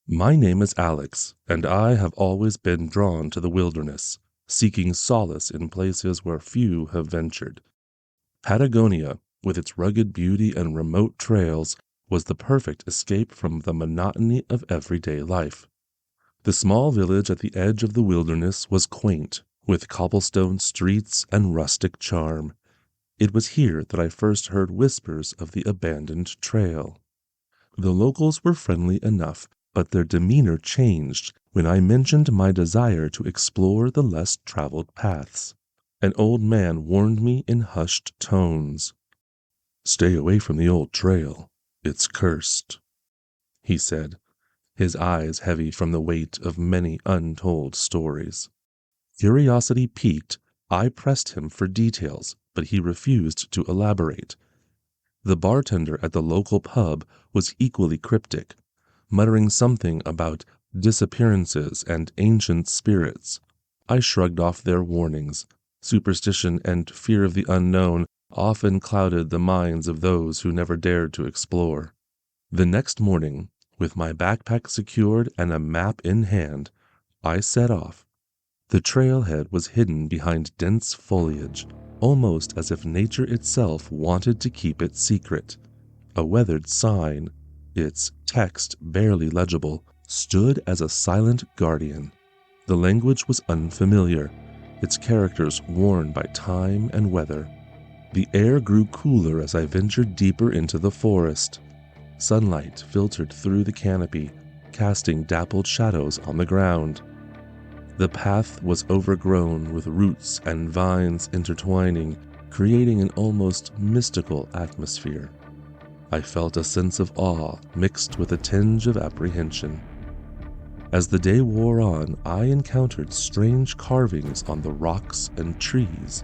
My name is Alex, and I have always been drawn to the wilderness, seeking solace in places where few have ventured. Patagonia, with its rugged beauty and remote trails, was the perfect escape from the monotony of everyday life. The small village at the edge of the wilderness was quaint, with cobblestone streets and rustic charm. It was here that I first heard whispers of the abandoned trail. The locals were friendly enough, but their demeanor changed when I mentioned my desire to explore the less traveled paths. An old man warned me in hushed tones. "Stay away from the old trail. It's cursed," he said, his eyes heavy from the weight of many untold stories. Curiosity piqued, I pressed him for details, but he refused to elaborate. The bartender at the local pub was equally cryptic, muttering something about disappearances and ancient spirits. I shrugged off their warnings. Superstition and fear of the unknown often clouded the minds of those who never dared to explore. The next morning, with my backpack secured and a map in hand, I set off. The trailhead was hidden behind dense foliage, almost as if nature itself wanted to keep it secret. A weathered sign, its text barely legible, stood as a silent guardian. The language was unfamiliar, its characters worn by time and weather. The air grew cooler as I ventured deeper into the forest. Sunlight filtered through the canopy, casting dappled shadows on the ground. The path was overgrown with roots and vines intertwining, creating an almost mystical atmosphere. I felt a sense of awe mixed with a tinge of apprehension. As the day wore on, I encountered strange carvings on the rocks and trees,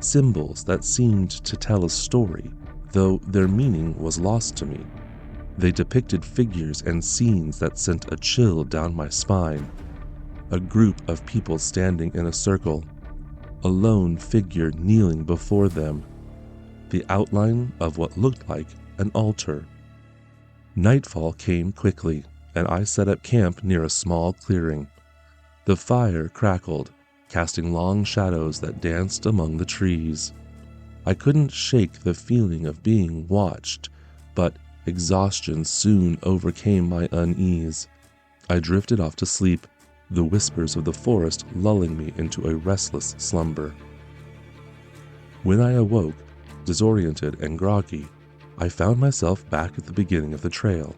symbols that seemed to tell a story, though their meaning was lost to me. They depicted figures and scenes that sent a chill down my spine. A group of people standing in a circle, a lone figure kneeling before them, the outline of what looked like an altar. Nightfall came quickly, and I set up camp near a small clearing. The fire crackled, casting long shadows that danced among the trees. I couldn't shake the feeling of being watched, but exhaustion soon overcame my unease. I drifted off to sleep, the whispers of the forest lulling me into a restless slumber. When I awoke, disoriented and groggy, I found myself back at the beginning of the trail.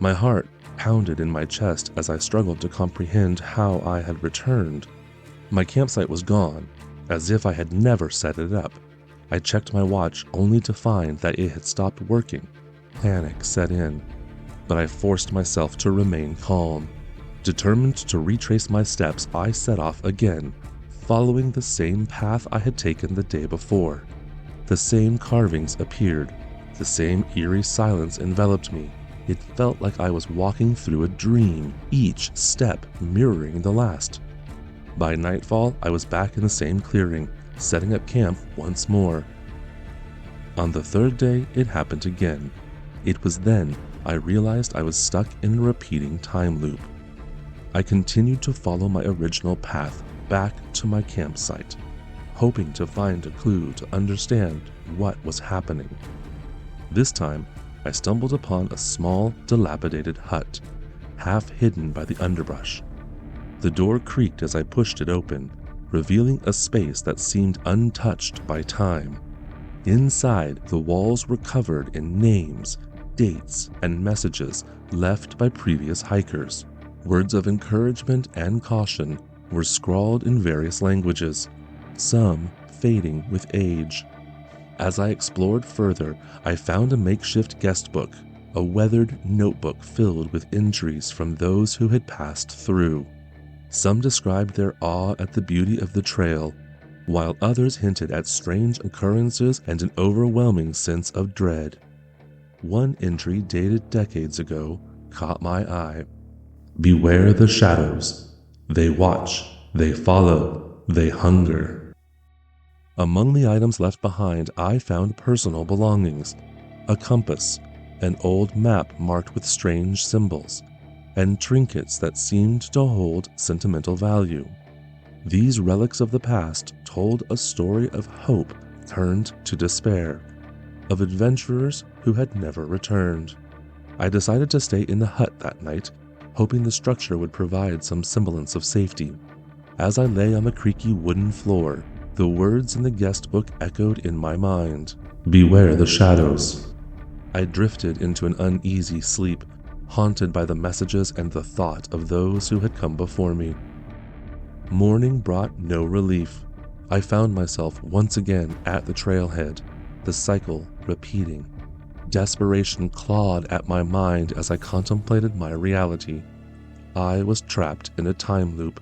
My heart pounded in my chest as I struggled to comprehend how I had returned. My campsite was gone, as if I had never set it up. I checked my watch only to find that it had stopped working. Panic set in, but I forced myself to remain calm. Determined to retrace my steps, I set off again, following the same path I had taken the day before. The same carvings appeared. The same eerie silence enveloped me. It felt like I was walking through a dream, each step mirroring the last. By nightfall, I was back in the same clearing, setting up camp once more. On the third day, it happened again. It was then I realized I was stuck in a repeating time loop. I continued to follow my original path back to my campsite, hoping to find a clue to understand what was happening. This time, I stumbled upon a small, dilapidated hut, half hidden by the underbrush. The door creaked as I pushed it open, revealing a space that seemed untouched by time. Inside, the walls were covered in names, dates, and messages left by previous hikers. Words of encouragement and caution were scrawled in various languages, some fading with age. As I explored further, I found a makeshift guest book, a weathered notebook filled with entries from those who had passed through. Some described their awe at the beauty of the trail, while others hinted at strange occurrences and an overwhelming sense of dread. One entry dated decades ago caught my eye. "Beware the shadows. They watch, they follow, they hunger." Among the items left behind, I found personal belongings, a compass, an old map marked with strange symbols, and trinkets that seemed to hold sentimental value. These relics of the past told a story of hope turned to despair, of adventurers who had never returned. I decided to stay in the hut that night, hoping the structure would provide some semblance of safety. As I lay on the creaky wooden floor, the words in the guest book echoed in my mind, "Beware the shadows." I drifted into an uneasy sleep, haunted by the messages and the thought of those who had come before me. Morning brought no relief. I found myself once again at the trailhead, the cycle repeating. Desperation clawed at my mind as I contemplated my reality. I was trapped in a time loop.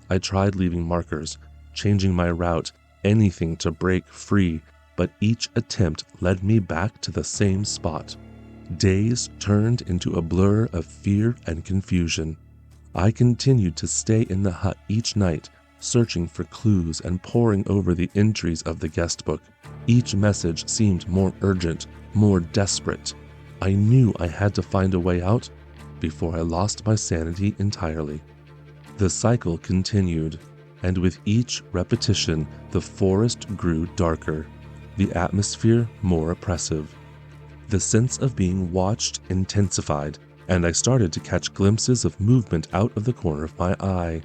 I tried leaving markers, changing my route, anything to break free, but each attempt led me back to the same spot. Days turned into a blur of fear and confusion. I continued to stay in the hut each night, searching for clues and poring over the entries of the guest book. Each message seemed more urgent, more desperate. I knew I had to find a way out before I lost my sanity entirely. The cycle continued, and with each repetition, the forest grew darker, the atmosphere more oppressive. The sense of being watched intensified, and I started to catch glimpses of movement out of the corner of my eye.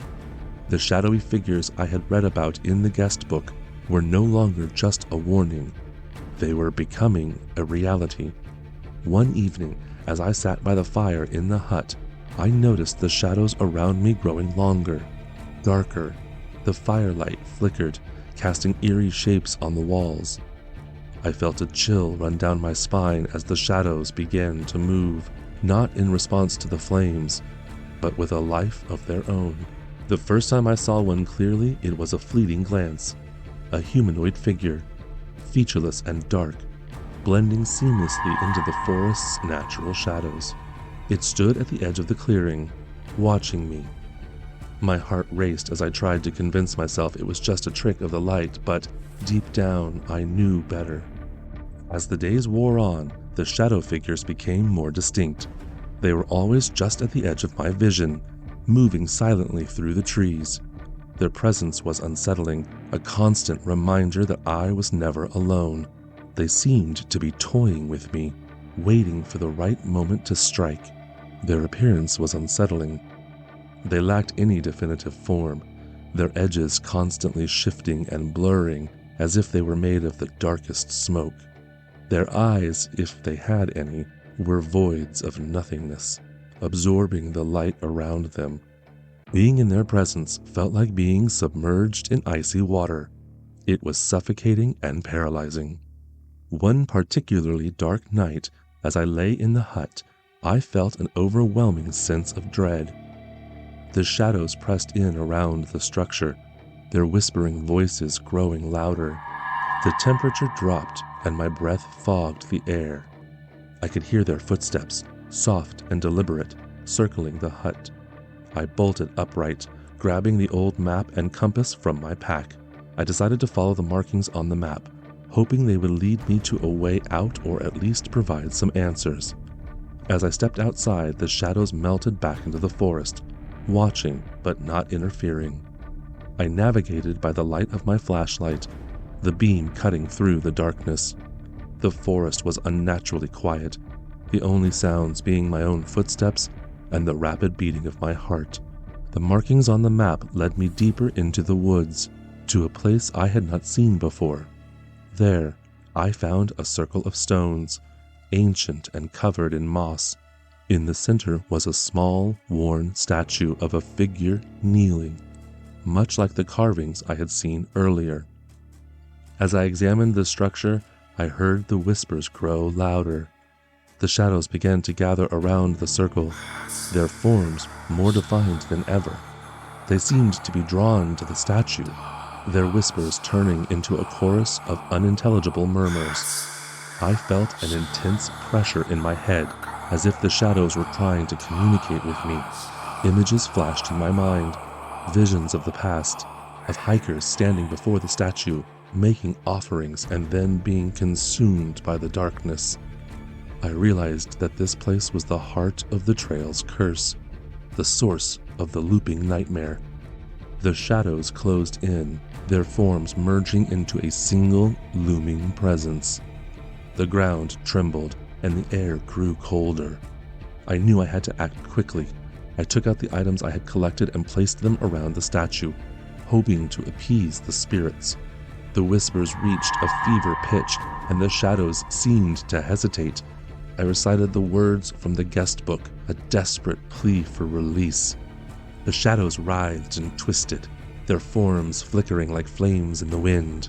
The shadowy figures I had read about in the guest book were no longer just a warning. They were becoming a reality. One evening, as I sat by the fire in the hut, I noticed the shadows around me growing longer, darker. The firelight flickered, casting eerie shapes on the walls. I felt a chill run down my spine as the shadows began to move, not in response to the flames, but with a life of their own. The first time I saw one clearly, it was a fleeting glance. A humanoid figure, featureless and dark, blending seamlessly into the forest's natural shadows. It stood at the edge of the clearing, watching me. My heart raced as I tried to convince myself it was just a trick of the light, but deep down I knew better. As the days wore on, the shadow figures became more distinct. They were always just at the edge of my vision, moving silently through the trees. Their presence was unsettling, a constant reminder that I was never alone. They seemed to be toying with me, waiting for the right moment to strike. Their appearance was unsettling. They lacked any definitive form, their edges constantly shifting and blurring as if they were made of the darkest smoke. Their eyes, if they had any, were voids of nothingness, absorbing the light around them. Being in their presence felt like being submerged in icy water. It was suffocating and paralyzing. One particularly dark night, as I lay in the hut, I felt an overwhelming sense of dread. The shadows pressed in around the structure, their whispering voices growing louder. The temperature dropped and my breath fogged the air. I could hear their footsteps, soft and deliberate, circling the hut. I bolted upright, grabbing the old map and compass from my pack. I decided to follow the markings on the map, hoping they would lead me to a way out or at least provide some answers. As I stepped outside, the shadows melted back into the forest, watching but not interfering. I navigated by the light of my flashlight, the beam cutting through the darkness. The forest was unnaturally quiet, the only sounds being my own footsteps and the rapid beating of my heart. The markings on the map led me deeper into the woods, to a place I had not seen before. There, I found a circle of stones, ancient and covered in moss. In the center was a small, worn statue of a figure kneeling, much like the carvings I had seen earlier. As I examined the structure, I heard the whispers grow louder. The shadows began to gather around the circle, their forms more defined than ever. They seemed to be drawn to the statue, their whispers turning into a chorus of unintelligible murmurs. I felt an intense pressure in my head, as if the shadows were trying to communicate with me. Images flashed in my mind, visions of the past, of hikers standing before the statue, making offerings and then being consumed by the darkness. I realized that this place was the heart of the trail's curse, the source of the looping nightmare. The shadows closed in, their forms merging into a single looming presence. The ground trembled and the air grew colder. I knew I had to act quickly. I took out the items I had collected and placed them around the statue, hoping to appease the spirits. The whispers reached a fever pitch, and the shadows seemed to hesitate. I recited the words from the guest book, a desperate plea for release. The shadows writhed and twisted, their forms flickering like flames in the wind.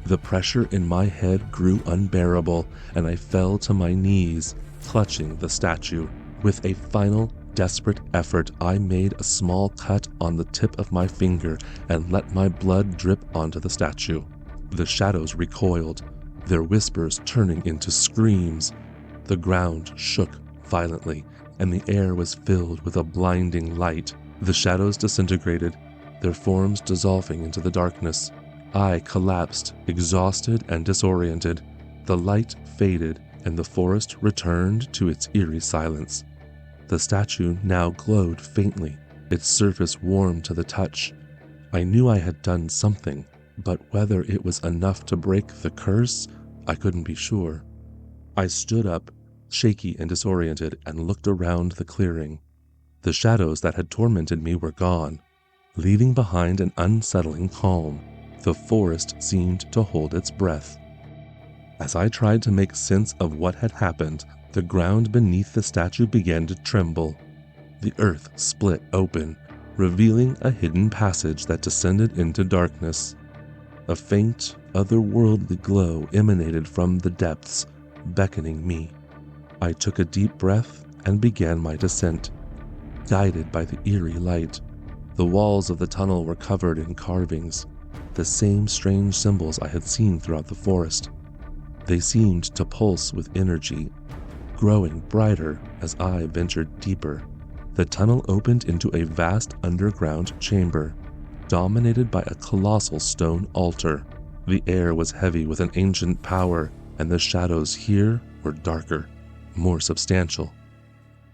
The pressure in my head grew unbearable, and I fell to my knees, clutching the statue. With a final, desperate effort, I made a small cut on the tip of my finger and let my blood drip onto the statue. The shadows recoiled, their whispers turning into screams. The ground shook violently, and the air was filled with a blinding light. The shadows disintegrated, their forms dissolving into the darkness. I collapsed, exhausted and disoriented. The light faded, and the forest returned to its eerie silence. The statue now glowed faintly, its surface warm to the touch. I knew I had done something, but whether it was enough to break the curse, I couldn't be sure. I stood up, shaky and disoriented, and looked around the clearing. The shadows that had tormented me were gone, leaving behind an unsettling calm. The forest seemed to hold its breath. As I tried to make sense of what had happened, the ground beneath the statue began to tremble. The earth split open, revealing a hidden passage that descended into darkness. A faint, otherworldly glow emanated from the depths, beckoning me. I took a deep breath and began my descent, guided by the eerie light. The walls of the tunnel were covered in carvings, the same strange symbols I had seen throughout the forest. They seemed to pulse with energy, growing brighter as I ventured deeper. The tunnel opened into a vast underground chamber, dominated by a colossal stone altar. The air was heavy with an ancient power, and the shadows here were darker, more substantial.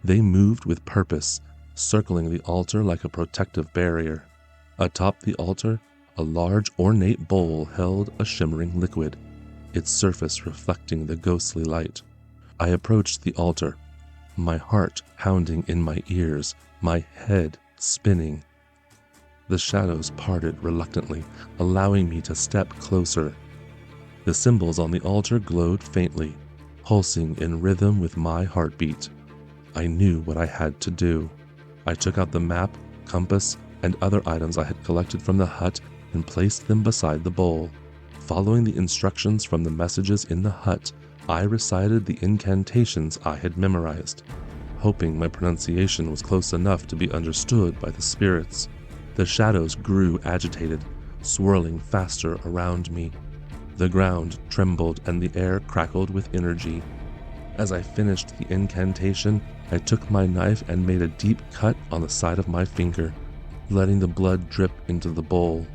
They moved with purpose, circling the altar like a protective barrier. Atop the altar, a large ornate bowl held a shimmering liquid, its surface reflecting the ghostly light. I approached the altar, my heart pounding in my ears, my head spinning. The shadows parted reluctantly, allowing me to step closer. The symbols on the altar glowed faintly, pulsing in rhythm with my heartbeat. I knew what I had to do. I took out the map, compass, and other items I had collected from the hut and placed them beside the bowl. Following the instructions from the messages in the hut, I recited the incantations I had memorized, hoping my pronunciation was close enough to be understood by the spirits. The shadows grew agitated, swirling faster around me. The ground trembled and the air crackled with energy. As I finished the incantation, I took my knife and made a deep cut on the side of my finger, letting the blood drip into the bowl.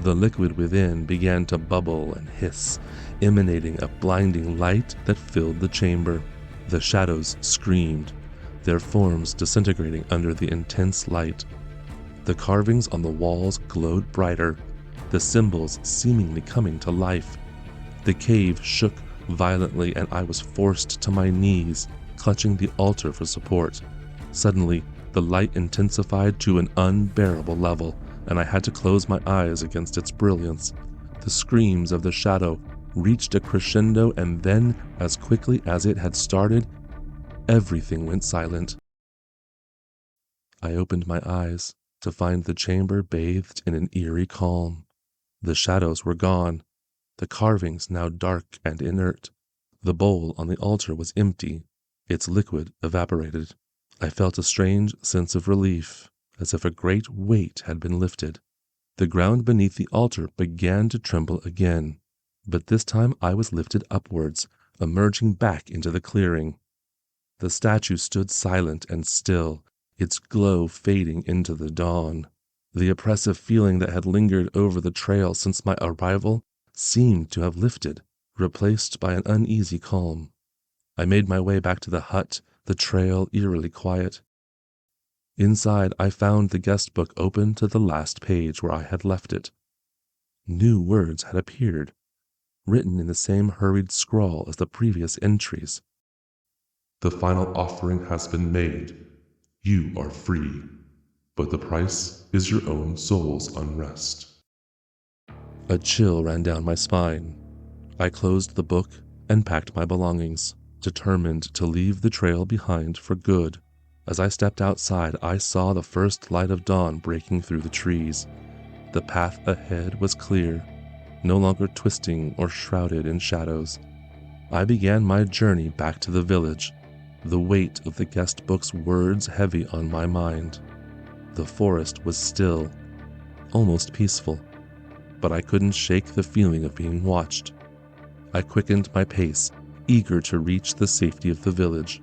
The liquid within began to bubble and hiss, emanating a blinding light that filled the chamber. The shadows screamed, their forms disintegrating under the intense light. The carvings on the walls glowed brighter, the symbols seemingly coming to life. The cave shook violently and I was forced to my knees, clutching the altar for support. Suddenly, the light intensified to an unbearable level, and I had to close my eyes against its brilliance. The screams of the shadow reached a crescendo, and then, as quickly as it had started, everything went silent. I opened my eyes to find the chamber bathed in an eerie calm. The shadows were gone, the carvings now dark and inert. The bowl on the altar was empty, its liquid evaporated. I felt a strange sense of relief, as if a great weight had been lifted. The ground beneath the altar began to tremble again, but this time I was lifted upwards, emerging back into the clearing. The statue stood silent and still, its glow fading into the dawn. The oppressive feeling that had lingered over the trail since my arrival seemed to have lifted, replaced by an uneasy calm. I made my way back to the hut, the trail eerily quiet. Inside, I found the guest book open to the last page where I had left it. New words had appeared, written in the same hurried scrawl as the previous entries. The final offering has been made. You are free, but the price is your own soul's unrest. A chill ran down my spine. I closed the book and packed my belongings, determined to leave the trail behind for good. As I stepped outside, I saw the first light of dawn breaking through the trees. The path ahead was clear, no longer twisting or shrouded in shadows. I began my journey back to the village, the weight of the guest book's words heavy on my mind. The forest was still, almost peaceful, but I couldn't shake the feeling of being watched. I quickened my pace, eager to reach the safety of the village.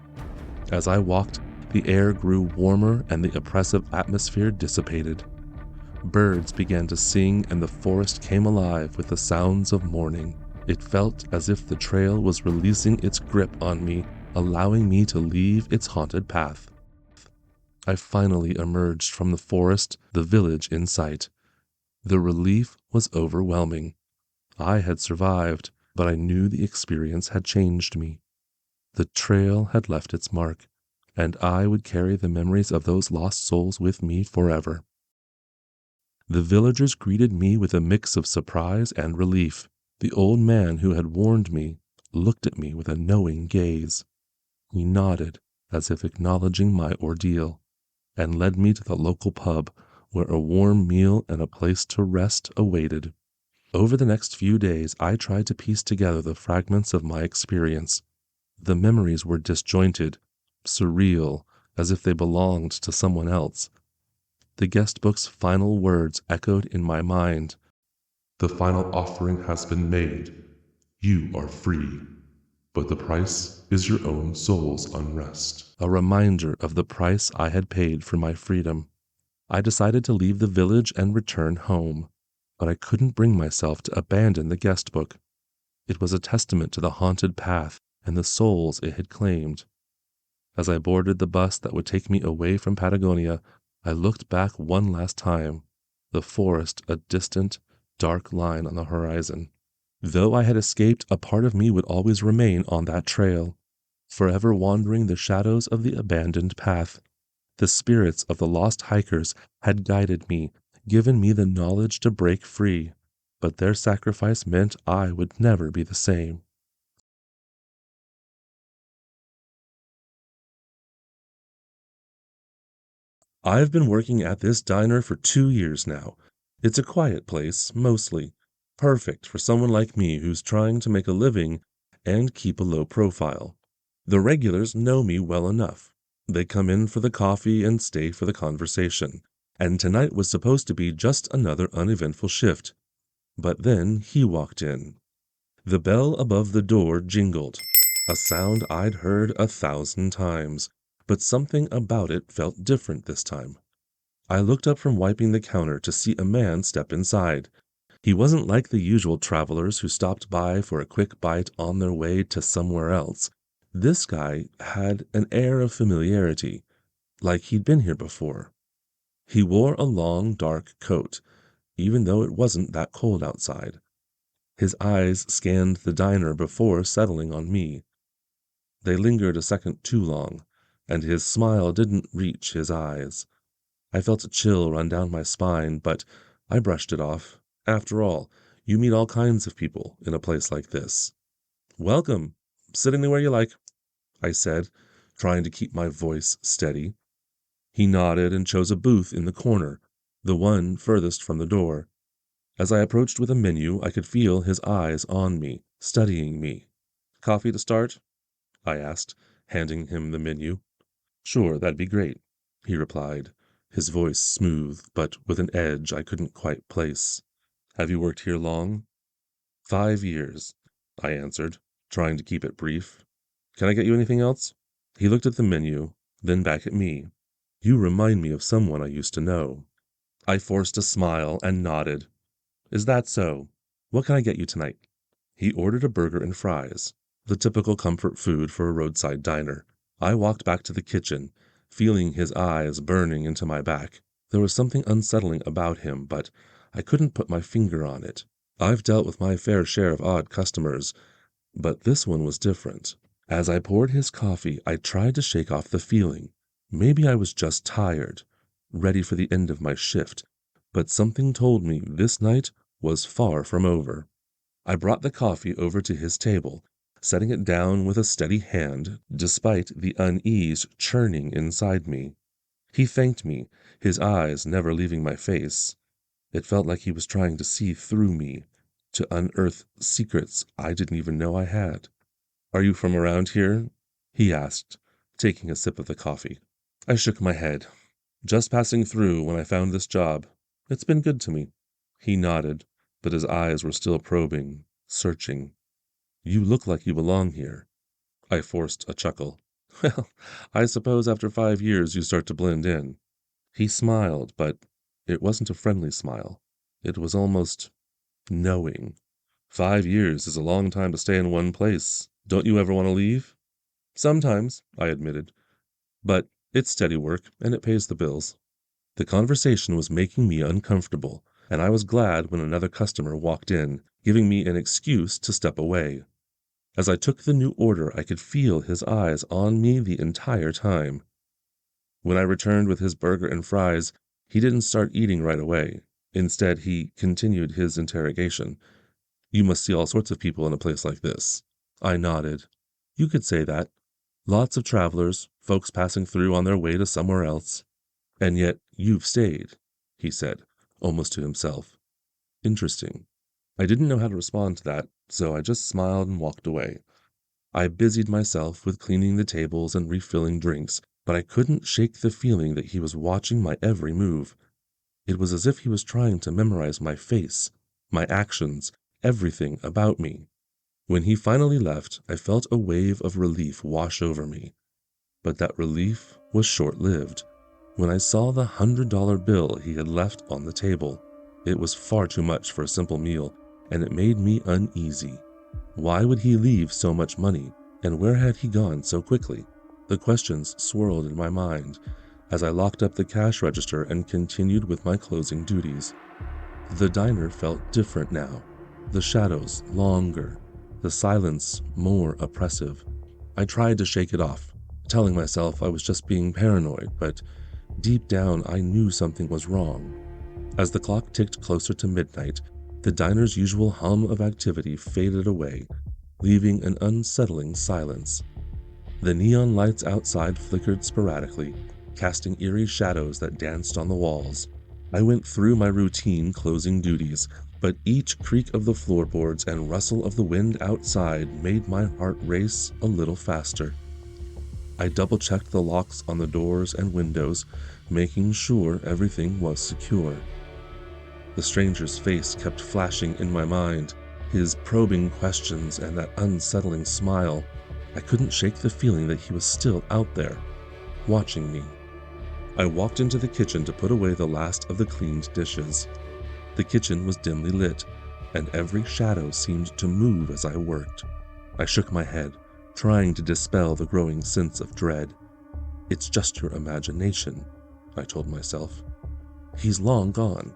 As I walked, the air grew warmer and the oppressive atmosphere dissipated. Birds began to sing and the forest came alive with the sounds of morning. It felt as if the trail was releasing its grip on me, allowing me to leave its haunted path. I finally emerged from the forest, the village in sight. The relief was overwhelming. I had survived, but I knew the experience had changed me. The trail had left its mark, and I would carry the memories of those lost souls with me forever. The villagers greeted me with a mix of surprise and relief. The old man who had warned me looked at me with a knowing gaze. He nodded as if acknowledging my ordeal, and led me to the local pub where a warm meal and a place to rest awaited. Over the next few days, I tried to piece together the fragments of my experience. The memories were disjointed, surreal, as if they belonged to someone else. The guest book's final words echoed in my mind. The final offering has been made. You are free, but the price is your own soul's unrest. A reminder of the price I had paid for my freedom. I decided to leave the village and return home, but I couldn't bring myself to abandon the guest book. It was a testament to the haunted path and the souls it had claimed. As I boarded the bus that would take me away from Patagonia, I looked back one last time, the forest a distant, dark line on the horizon. Though I had escaped, a part of me would always remain on that trail, forever wandering the shadows of the abandoned path. The spirits of the lost hikers had guided me, given me the knowledge to break free, but their sacrifice meant I would never be the same. I've been working at this diner for 2 years now. It's a quiet place, mostly. Perfect for someone like me who's trying to make a living and keep a low profile. The regulars know me well enough. They come in for the coffee and stay for the conversation. And tonight was supposed to be just another uneventful shift. But then he walked in. The bell above the door jingled, a sound I'd heard 1,000 times, but something about it felt different this time. I looked up from wiping the counter to see a man step inside. He wasn't like the usual travelers who stopped by for a quick bite on their way to somewhere else. This guy had an air of familiarity, like he'd been here before. He wore a long, dark coat, even though it wasn't that cold outside. His eyes scanned the diner before settling on me. They lingered a second too long, and his smile didn't reach his eyes. I felt a chill run down my spine, but I brushed it off. After all, you meet all kinds of people in a place like this. "Welcome. Sit anywhere you like," I said, trying to keep my voice steady. He nodded and chose a booth in the corner, the one furthest from the door. As I approached with a menu, I could feel his eyes on me, studying me. "Coffee to start?" I asked, handing him the menu. "Sure, that'd be great," he replied, his voice smooth, but with an edge I couldn't quite place. "Have you worked here long?" 5 years, I answered, trying to keep it brief. "Can I get you anything else?" He looked at the menu, then back at me. "You remind me of someone I used to know." I forced a smile and nodded. "Is that so? What can I get you tonight?" He ordered a burger and fries. the typical comfort food for a roadside diner. I walked back to the kitchen, feeling his eyes burning into my back. There was something unsettling about him, but I couldn't put my finger on it. I've dealt with my fair share of odd customers, but this one was different. As I poured his coffee, I tried to shake off the feeling. Maybe I was just tired, ready for the end of my shift, but something told me this night was far from over. I brought the coffee over to his table, setting it down with a steady hand, despite the unease churning inside me. He thanked me, his eyes never leaving my face. It felt like he was trying to see through me, to unearth secrets I didn't even know I had. "Are you from around here?" he asked, taking a sip of the coffee. I shook my head. "Just passing through when I found this job. It's been good to me." He nodded, but his eyes were still probing, searching. "You look like you belong here." I forced a chuckle. "Well, I suppose after 5 years you start to blend in." He smiled, but it wasn't a friendly smile. It was almost knowing. 5 years is a long time to stay in one place. Don't you ever want to leave?" "Sometimes," I admitted. "But it's steady work, and it pays the bills." The conversation was making me uncomfortable, and I was glad when another customer walked in, giving me an excuse to step away. As I took the new order, I could feel his eyes on me the entire time. When I returned with his burger and fries, he didn't start eating right away. Instead, he continued his interrogation. "You must see all sorts of people in a place like this." I nodded. "You could say that. Lots of travelers, folks passing through on their way to somewhere else. And yet you've stayed," he said, almost to himself. "Interesting." I didn't know how to respond to that, so I just smiled and walked away. I busied myself with cleaning the tables and refilling drinks, but I couldn't shake the feeling that he was watching my every move. It was as if he was trying to memorize my face, my actions, everything about me. When he finally left, I felt a wave of relief wash over me. But that relief was short-lived. When I saw the $100 bill he had left on the table, it was far too much for a simple meal, and it made me uneasy. Why would he leave so much money, and where had he gone so quickly? The questions swirled in my mind as I locked up the cash register and continued with my closing duties. The diner felt different now, the shadows longer, the silence more oppressive. I tried to shake it off, telling myself I was just being paranoid, but deep down I knew something was wrong. As the clock ticked closer to midnight, the diner's usual hum of activity faded away, leaving an unsettling silence. The neon lights outside flickered sporadically, casting eerie shadows that danced on the walls. I went through my routine closing duties, but each creak of the floorboards and rustle of the wind outside made my heart race a little faster. I double-checked the locks on the doors and windows, making sure everything was secure. The stranger's face kept flashing in my mind, his probing questions and that unsettling smile. I couldn't shake the feeling that he was still out there, watching me. I walked into the kitchen to put away the last of the cleaned dishes. The kitchen was dimly lit, and every shadow seemed to move as I worked. I shook my head, trying to dispel the growing sense of dread. "It's just your imagination," I told myself. "He's long gone."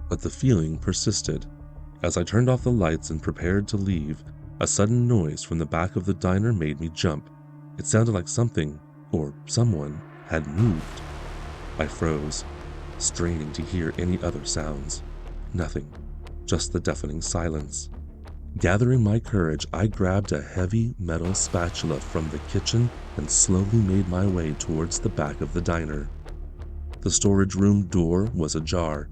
But the feeling persisted. As I turned off the lights and prepared to leave, a sudden noise from the back of the diner made me jump. It sounded like something, or someone, had moved. I froze, straining to hear any other sounds. Nothing, just the deafening silence. Gathering my courage, I grabbed a heavy metal spatula from the kitchen and slowly made my way towards the back of the diner. The storage room door was ajar,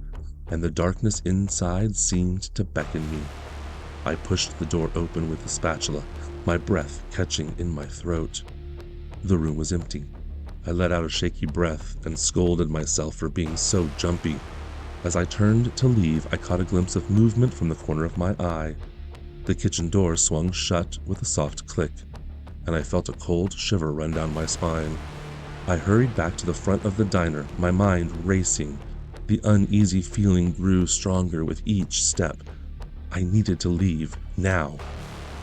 and the darkness inside seemed to beckon me. I pushed the door open with the spatula, my breath catching in my throat. The room was empty. I let out a shaky breath and scolded myself for being so jumpy. As I turned to leave, I caught a glimpse of movement from the corner of my eye. The kitchen door swung shut with a soft click, and I felt a cold shiver run down my spine. I hurried back to the front of the diner, my mind racing. The uneasy feeling grew stronger with each step. I needed to leave, now.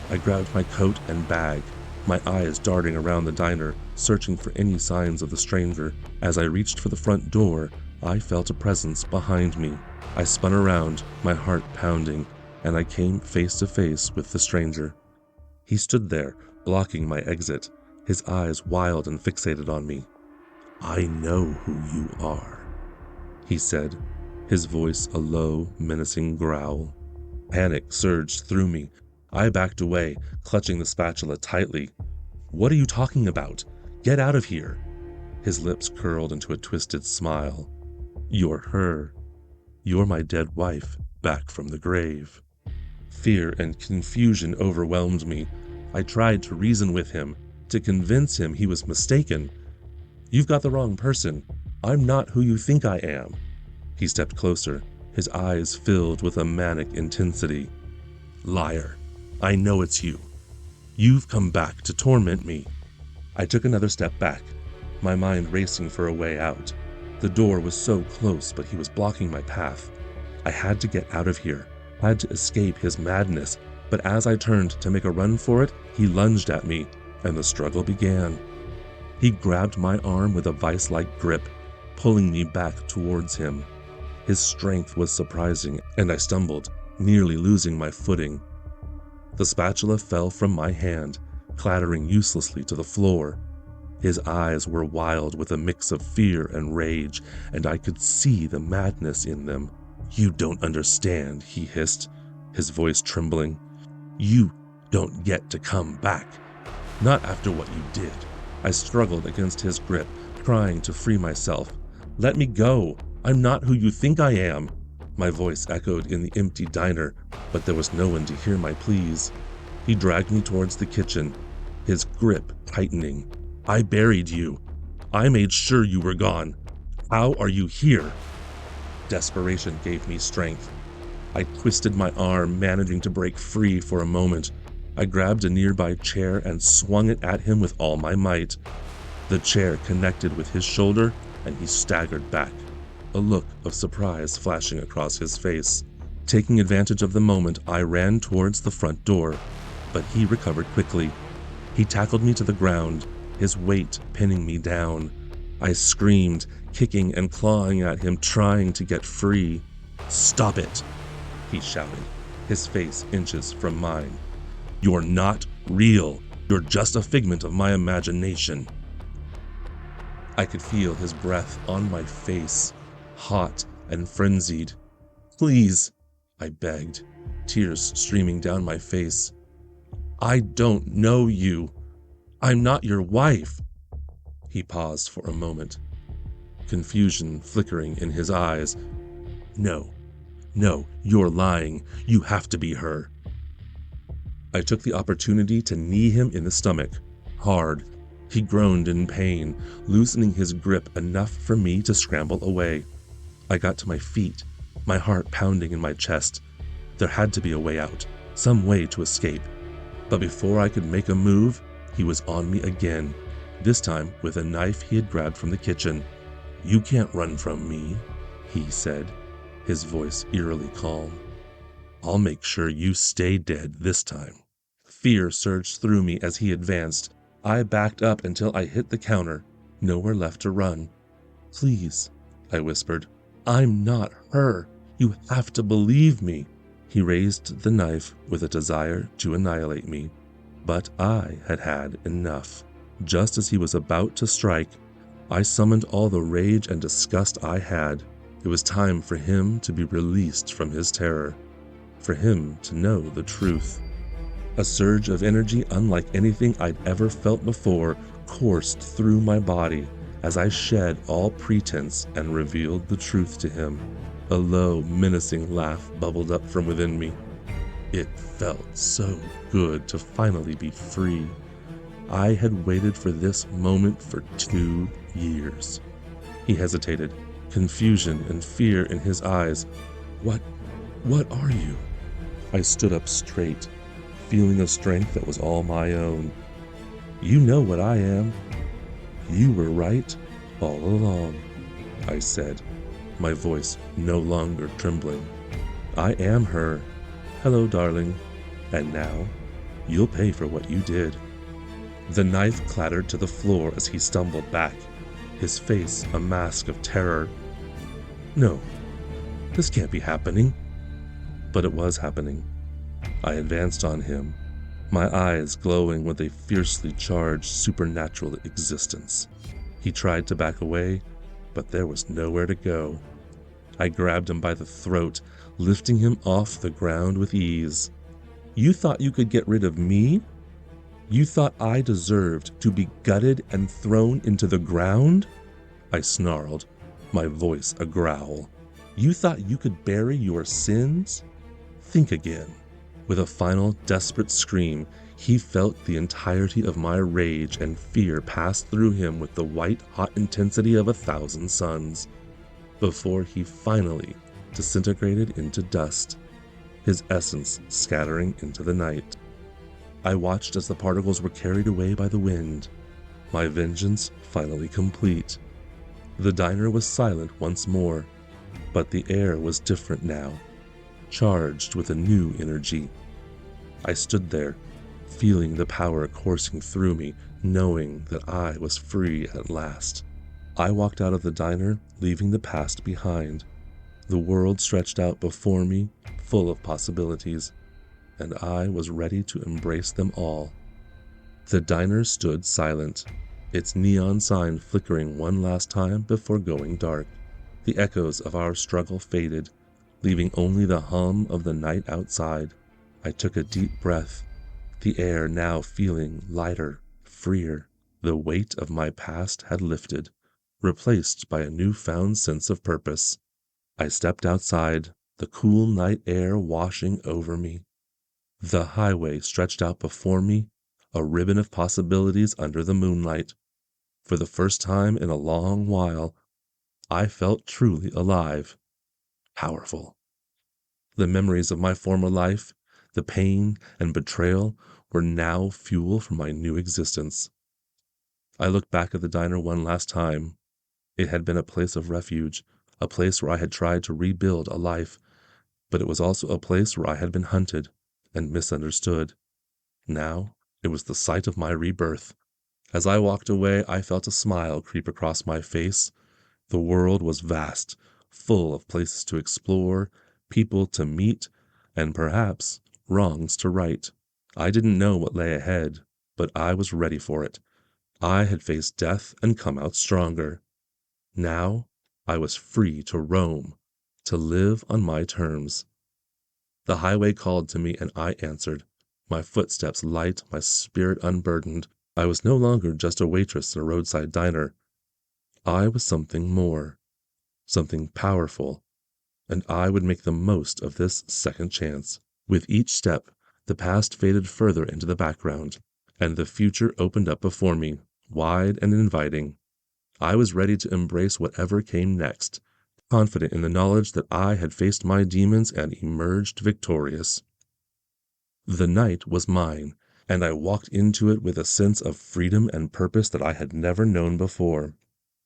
I grabbed my coat and bag, my eyes darting around the diner, searching for any signs of the stranger. As I reached for the front door, I felt a presence behind me. I spun around, my heart pounding, and I came face to face with the stranger. He stood there, blocking my exit, his eyes wild and fixated on me. "I know who you are," he said, his voice a low, menacing growl. Panic surged through me. I backed away, clutching the spatula tightly. "What are you talking about? Get out of here!" His lips curled into a twisted smile. "You're her. You're my dead wife, back from the grave." Fear and confusion overwhelmed me. I tried to reason with him, to convince him he was mistaken. "You've got the wrong person. I'm not who you think I am." He stepped closer, his eyes filled with a manic intensity. "Liar. I know it's you. You've come back to torment me." I took another step back, my mind racing for a way out. The door was so close, but he was blocking my path. I had to get out of here, had to escape his madness, but as I turned to make a run for it, he lunged at me, and the struggle began. He grabbed my arm with a vice-like grip, pulling me back towards him. His strength was surprising, and I stumbled, nearly losing my footing. The spatula fell from my hand, clattering uselessly to the floor. His eyes were wild with a mix of fear and rage, and I could see the madness in them. "You don't understand," he hissed, his voice trembling. "You don't get to come back. Not after what you did." I struggled against his grip, trying to free myself. "Let me go. I'm not who you think I am." My voice echoed in the empty diner, but there was no one to hear my pleas. He dragged me towards the kitchen, his grip tightening. "I buried you. I made sure you were gone. How are you here?" Desperation gave me strength. I twisted my arm, managing to break free for a moment. I grabbed a nearby chair and swung it at him with all my might. The chair connected with his shoulder, and he staggered back, a look of surprise flashing across his face. Taking advantage of the moment, I ran towards the front door, but he recovered quickly. He tackled me to the ground, his weight pinning me down. I screamed, kicking and clawing at him, trying to get free. "Stop it," he shouted, his face inches from mine. "You're not real. You're just a figment of my imagination." I could feel his breath on my face, hot and frenzied. "Please," I begged, tears streaming down my face. "I don't know you. I'm not your wife." He paused for a moment, confusion flickering in his eyes. No, you're lying. You have to be her." I took the opportunity to knee him in the stomach, hard. He groaned in pain, loosening his grip enough for me to scramble away. I got to my feet, my heart pounding in my chest. There had to be a way out, some way to escape. But before I could make a move, he was on me again, this time with a knife he had grabbed from the kitchen. "You can't run from me," he said, his voice eerily calm. "I'll make sure you stay dead this time." Fear surged through me as he advanced. I backed up until I hit the counter, nowhere left to run. "Please," I whispered. "I'm not her. You have to believe me." He raised the knife with a desire to annihilate me, but I had had enough. Just as he was about to strike, I summoned all the rage and disgust I had. It was time for him to be released from his terror, for him to know the truth. A surge of energy unlike anything I'd ever felt before coursed through my body as I shed all pretense and revealed the truth to him. A low, menacing laugh bubbled up from within me. It felt so good to finally be free. I had waited for this moment for 2 years. He hesitated, confusion and fear in his eyes. What are you?" I stood up straight, feeling a strength that was all my own. "You know what I am. You were right all along," I said, my voice no longer trembling. "I am her. Hello, darling. And now, You'll pay for what you did." The knife clattered to the floor as he stumbled back, his face a mask of terror. No, this can't be happening. But it was happening. I advanced on him, my eyes glowing with a fiercely charged supernatural existence. He tried to back away, but there was nowhere to go. I grabbed him by the throat, lifting him off the ground with ease. "You thought you could get rid of me? You thought I deserved to be gutted and thrown into the ground?" I snarled, my voice a growl. "You thought you could bury your sins? Think again." With a final desperate scream, he felt the entirety of my rage and fear pass through him with the white-hot intensity of 1,000 suns, before he finally disintegrated into dust, his essence scattering into the night. I watched as the particles were carried away by the wind, my vengeance finally complete. The diner was silent once more, but the air was different now, charged with a new energy. I stood there, feeling the power coursing through me, knowing that I was free at last. I walked out of the diner, leaving the past behind. The world stretched out before me, full of possibilities, and I was ready to embrace them all. The diner stood silent, its neon sign flickering one last time before going dark. The echoes of our struggle faded, leaving only the hum of the night outside. I took a deep breath, the air now feeling lighter, freer. The weight of my past had lifted, replaced by a newfound sense of purpose. I stepped outside, the cool night air washing over me. The highway stretched out before me, a ribbon of possibilities under the moonlight. For the first time in a long while, I felt truly alive, powerful. The memories of my former life, the pain and betrayal, were now fuel for my new existence. I looked back at the diner one last time. It had been a place of refuge, a place where I had tried to rebuild a life, but it was also a place where I had been hunted and misunderstood. Now it was the site of my rebirth. As I walked away, I felt a smile creep across my face. The world was vast, full of places to explore, people to meet, and perhaps wrongs to right. I didn't know what lay ahead, but I was ready for it. I had faced death and come out stronger. Now I was free to roam, to live on my terms. The highway called to me and I answered, my footsteps light, my spirit unburdened. I was no longer just a waitress in a roadside diner. I was something more, something powerful, and I would make the most of this second chance. With each step, the past faded further into the background, and the future opened up before me, wide and inviting. I was ready to embrace whatever came next, confident in the knowledge that I had faced my demons and emerged victorious. The night was mine, and I walked into it with a sense of freedom and purpose that I had never known before.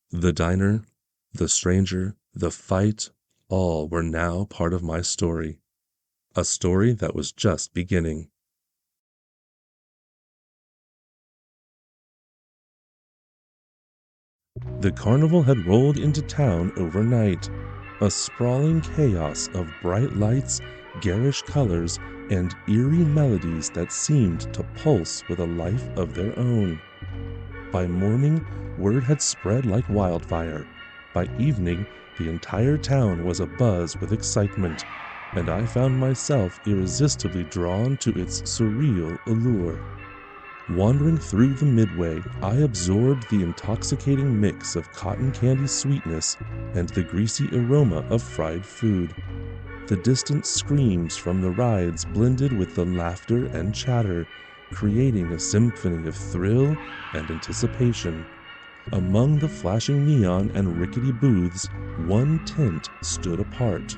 The diner, the stranger, the fight, all were now part of my story. A story that was just beginning. The carnival had rolled into town overnight, a sprawling chaos of bright lights, garish colors, and eerie melodies that seemed to pulse with a life of their own. By morning, word had spread like wildfire. By evening, the entire town was abuzz with excitement, and I found myself irresistibly drawn to its surreal allure. Wandering through the midway, I absorbed the intoxicating mix of cotton candy sweetness and the greasy aroma of fried food. The distant screams from the rides blended with the laughter and chatter, creating a symphony of thrill and anticipation. Among the flashing neon and rickety booths, one tent stood apart,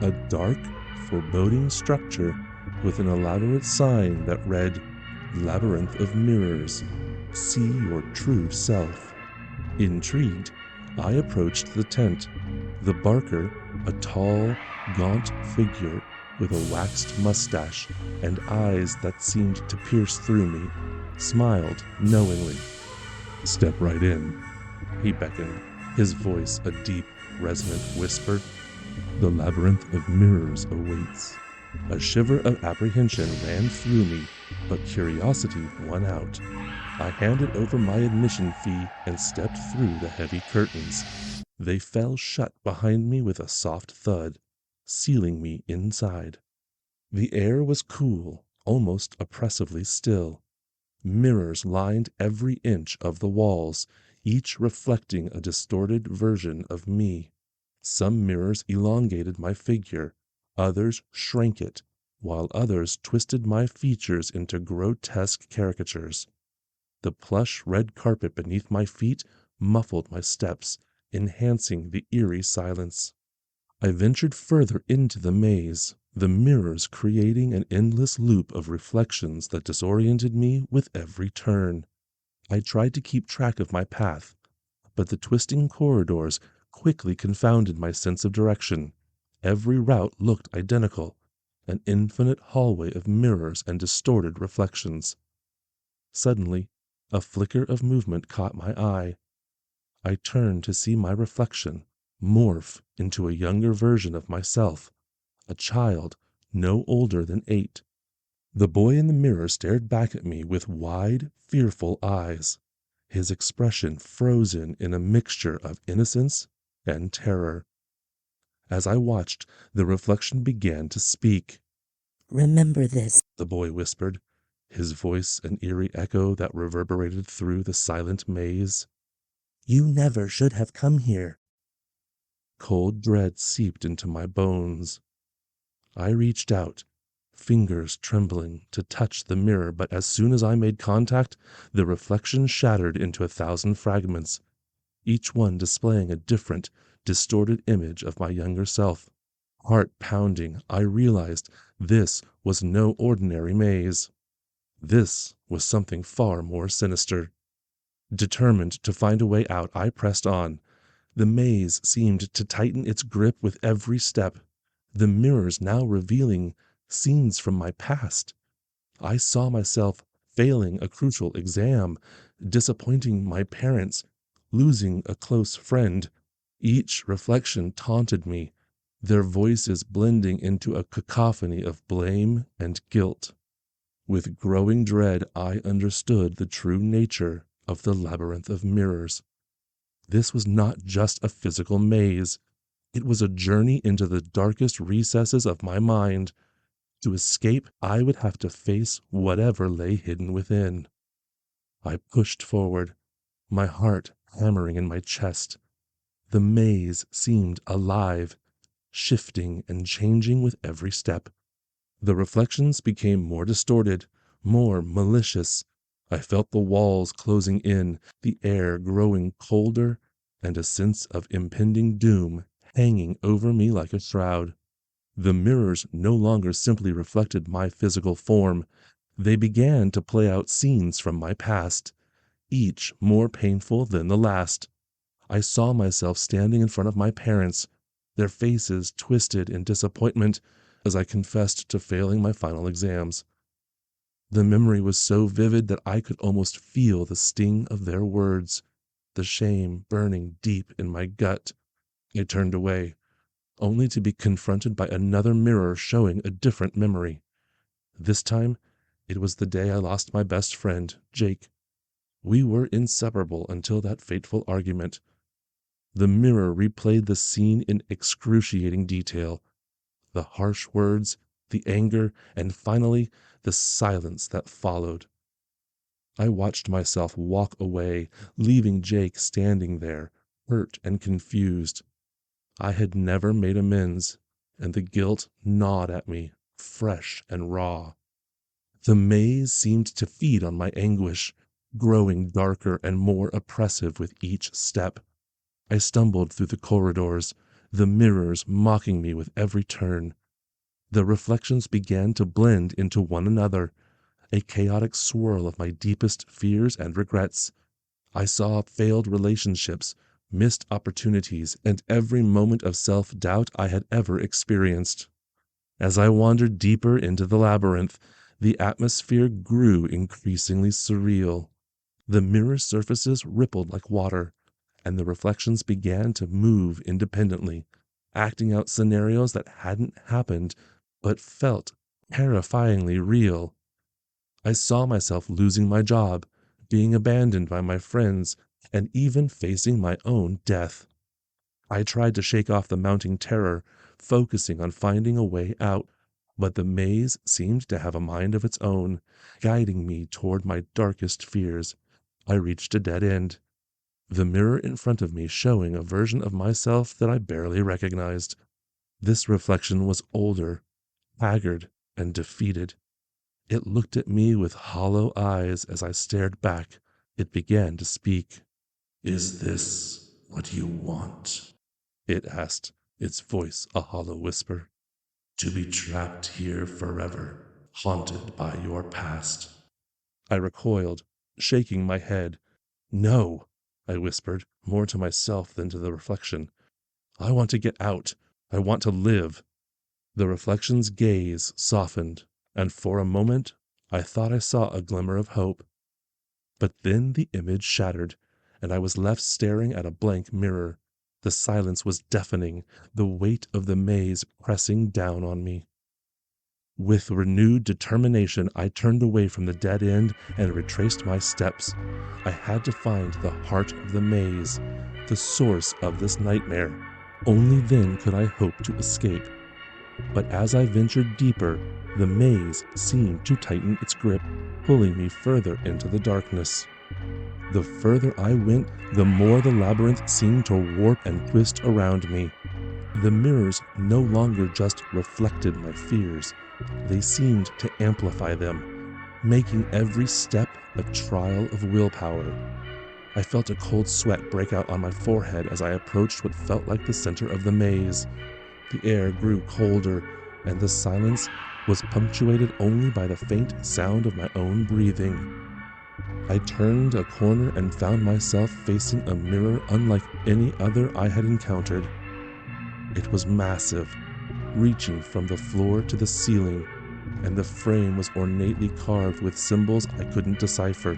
a dark, foreboding structure with an elaborate sign that read, "Labyrinth of Mirrors, see your true self." Intrigued, I approached the tent. The barker, a tall, gaunt figure, with a waxed mustache and eyes that seemed to pierce through me, smiled knowingly. "Step right in," he beckoned, his voice a deep, resonant whisper. "The labyrinth of mirrors awaits." A shiver of apprehension ran through me, but curiosity won out. I handed over my admission fee and stepped through the heavy curtains. They fell shut behind me with a soft thud, sealing me inside. The air was cool, almost oppressively still. Mirrors lined every inch of the walls, each reflecting a distorted version of me. Some mirrors elongated my figure, others shrank it, while others twisted my features into grotesque caricatures. The plush red carpet beneath my feet muffled my steps, enhancing the eerie silence. I ventured further into the maze, the mirrors creating an endless loop of reflections that disoriented me with every turn. I tried to keep track of my path, but the twisting corridors quickly confounded my sense of direction. Every route looked identical, an infinite hallway of mirrors and distorted reflections. Suddenly, a flicker of movement caught my eye. I turned to see my reflection morph into a younger version of myself, a child no older than 8. The boy in the mirror stared back at me with wide, fearful eyes, his expression frozen in a mixture of innocence and terror. As I watched, the reflection began to speak. "Remember this," the boy whispered, his voice an eerie echo that reverberated through the silent maze. "You never should have come here." Cold dread seeped into my bones. I reached out, fingers trembling, to touch the mirror, but as soon as I made contact, the reflection shattered into 1,000 fragments, each one displaying a different, distorted image of my younger self. Heart pounding, I realized this was no ordinary maze. This was something far more sinister. Determined to find a way out, I pressed on. The maze seemed to tighten its grip with every step, the mirrors now revealing scenes from my past. I saw myself failing a crucial exam, disappointing my parents, losing a close friend. Each reflection taunted me, their voices blending into a cacophony of blame and guilt. With growing dread, I understood the true nature of the labyrinth of mirrors. This was not just a physical maze. It was a journey into the darkest recesses of my mind. To escape, I would have to face whatever lay hidden within. I pushed forward, my heart hammering in my chest. The maze seemed alive, shifting and changing with every step. The reflections became more distorted, more malicious. I felt the walls closing in, the air growing colder, and a sense of impending doom hanging over me like a shroud. The mirrors no longer simply reflected my physical form. They began to play out scenes from my past, each more painful than the last. I saw myself standing in front of my parents, their faces twisted in disappointment as I confessed to failing my final exams. The memory was so vivid that I could almost feel the sting of their words, the shame burning deep in my gut. I turned away, only to be confronted by another mirror showing a different memory. This time, it was the day I lost my best friend, Jake. We were inseparable until that fateful argument. The mirror replayed the scene in excruciating detail. The harsh words, the anger, and finally, the silence that followed. I watched myself walk away, leaving Jake standing there, hurt and confused. I had never made amends, and the guilt gnawed at me, fresh and raw. The maze seemed to feed on my anguish, growing darker and more oppressive with each step. I stumbled through the corridors, the mirrors mocking me with every turn. The reflections began to blend into one another, a chaotic swirl of my deepest fears and regrets. I saw failed relationships, missed opportunities, and every moment of self-doubt I had ever experienced. As I wandered deeper into the labyrinth, the atmosphere grew increasingly surreal. The mirror surfaces rippled like water, and the reflections began to move independently, acting out scenarios that hadn't happened but felt terrifyingly real. I saw myself losing my job, being abandoned by my friends, and even facing my own death. I tried to shake off the mounting terror, focusing on finding a way out, but the maze seemed to have a mind of its own, guiding me toward my darkest fears. I reached a dead end, the mirror in front of me showing a version of myself that I barely recognized. This reflection was older, haggard, and defeated. It looked at me with hollow eyes as I stared back. It began to speak. "Is this what you want?" It asked, its voice a hollow whisper. "To be trapped here forever, haunted by your past?" I recoiled, shaking my head. "No," I whispered, more to myself than to the reflection. "I want to get out. I want to live." The reflection's gaze softened, and for a moment I thought I saw a glimmer of hope. But then the image shattered, and I was left staring at a blank mirror. The silence was deafening, the weight of the maze pressing down on me. With renewed determination, I turned away from the dead end and retraced my steps. I had to find the heart of the maze, the source of this nightmare. Only then could I hope to escape. But as I ventured deeper, the maze seemed to tighten its grip, pulling me further into the darkness. The further I went, the more the labyrinth seemed to warp and twist around me. The mirrors no longer just reflected my fears. They seemed to amplify them, making every step a trial of willpower. I felt a cold sweat break out on my forehead as I approached what felt like the center of the maze. The air grew colder, and the silence was punctuated only by the faint sound of my own breathing. I turned a corner and found myself facing a mirror unlike any other I had encountered. It was massive, reaching from the floor to the ceiling, and the frame was ornately carved with symbols I couldn't decipher.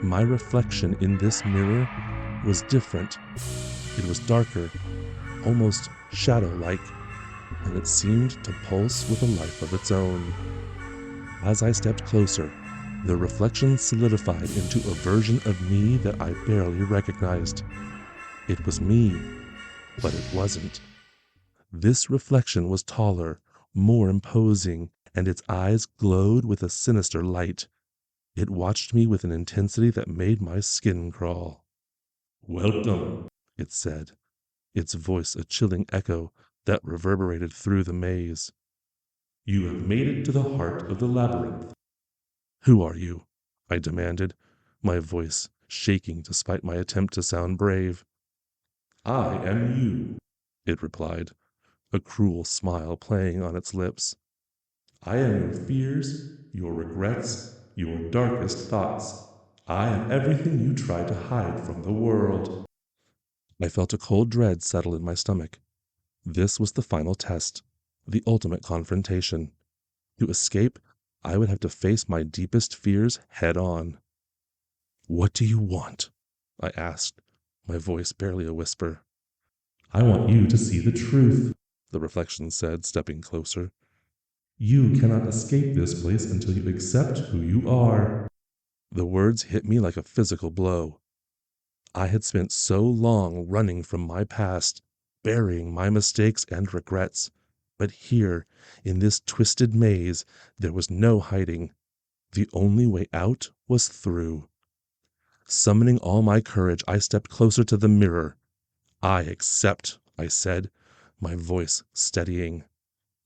My reflection in this mirror was different. It was darker, almost shadow-like, and it seemed to pulse with a life of its own. As I stepped closer, the reflection solidified into a version of me that I barely recognized. It was me, but it wasn't. This reflection was taller, more imposing, and its eyes glowed with a sinister light. It watched me with an intensity that made my skin crawl. "Welcome," it said, its voice a chilling echo that reverberated through the maze. "You have made it to the heart of the labyrinth." "Who are you?" I demanded, my voice shaking despite my attempt to sound brave. "I am you," it replied, a cruel smile playing on its lips. "I am your fears, your regrets, your darkest thoughts. I am everything you try to hide from the world." I felt a cold dread settle in my stomach. This was the final test, the ultimate confrontation. To escape, I would have to face my deepest fears head on. "What do you want?" I asked, my voice barely a whisper. "I want you to see the truth," the reflection said, stepping closer. "You cannot escape this place until you accept who you are." The words hit me like a physical blow. I had spent so long running from my past, burying my mistakes and regrets, but here, in this twisted maze, there was no hiding. The only way out was through. Summoning all my courage, I stepped closer to the mirror. "I accept," I said, my voice steadying.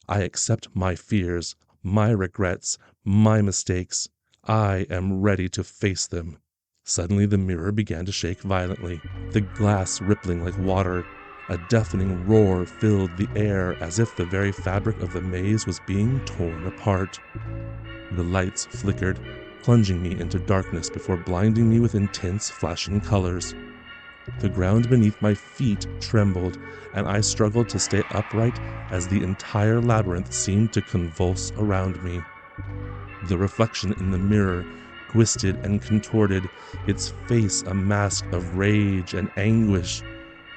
"I accept my fears, my regrets, my mistakes. I am ready to face them." Suddenly the mirror began to shake violently, the glass rippling like water. A deafening roar filled the air as if the very fabric of the maze was being torn apart. The lights flickered, plunging me into darkness before blinding me with intense flashing colors. The ground beneath my feet trembled, and I struggled to stay upright as the entire labyrinth seemed to convulse around me. The reflection in the mirror twisted and contorted, its face a mask of rage and anguish.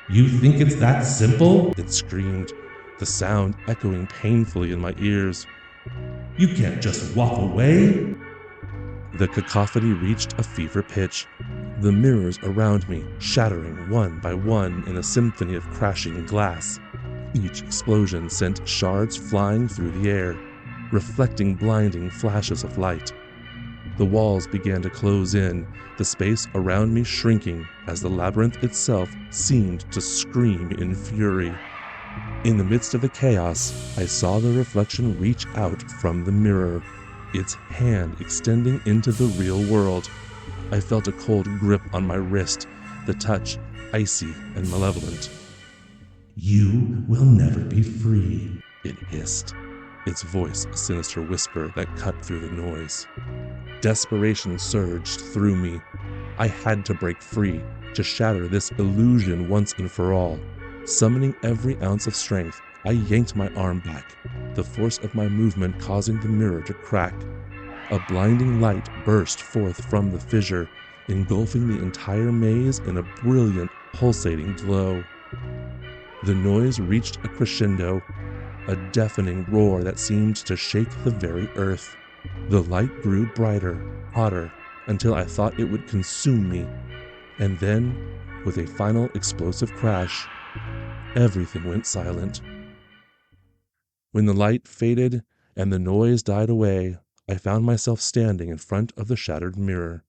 You think it's that simple? It screamed, the sound echoing painfully in my ears. You can't just walk away? The cacophony reached a fever pitch, the mirrors around me shattering one by one in a symphony of crashing glass. Each explosion sent shards flying through the air, reflecting blinding flashes of light. The walls began to close in, the space around me shrinking as the labyrinth itself seemed to scream in fury. In the midst of the chaos, I saw the reflection reach out from the mirror, its hand extending into the real world. I felt a cold grip on my wrist, the touch icy and malevolent. You will never be free, it hissed, its voice a sinister whisper that cut through the noise. Desperation surged through me. I had to break free, to shatter this illusion once and for all. Summoning every ounce of strength, I yanked my arm back, the force of my movement causing the mirror to crack. A blinding light burst forth from the fissure, engulfing the entire maze in a brilliant, pulsating glow. The noise reached a crescendo, a deafening roar that seemed to shake the very earth. The light grew brighter, hotter, until I thought it would consume me. And then, with a final explosive crash, everything went silent. When the light faded and the noise died away, I found myself standing in front of the shattered mirror.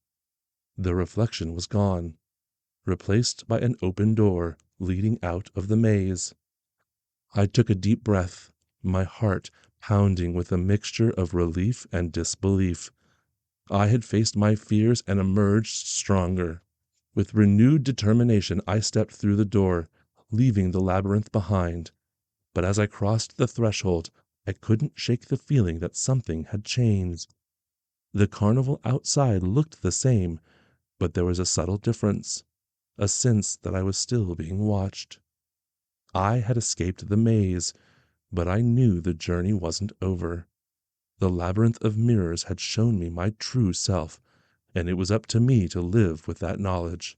The reflection was gone, replaced by an open door leading out of the maze. I took a deep breath, my heart pounding with a mixture of relief and disbelief. I had faced my fears and emerged stronger. With renewed determination, I stepped through the door, leaving the labyrinth behind. But as I crossed the threshold, I couldn't shake the feeling that something had changed. The carnival outside looked the same, but there was a subtle difference, a sense that I was still being watched. I had escaped the maze, but I knew the journey wasn't over. The labyrinth of mirrors had shown me my true self, and it was up to me to live with that knowledge.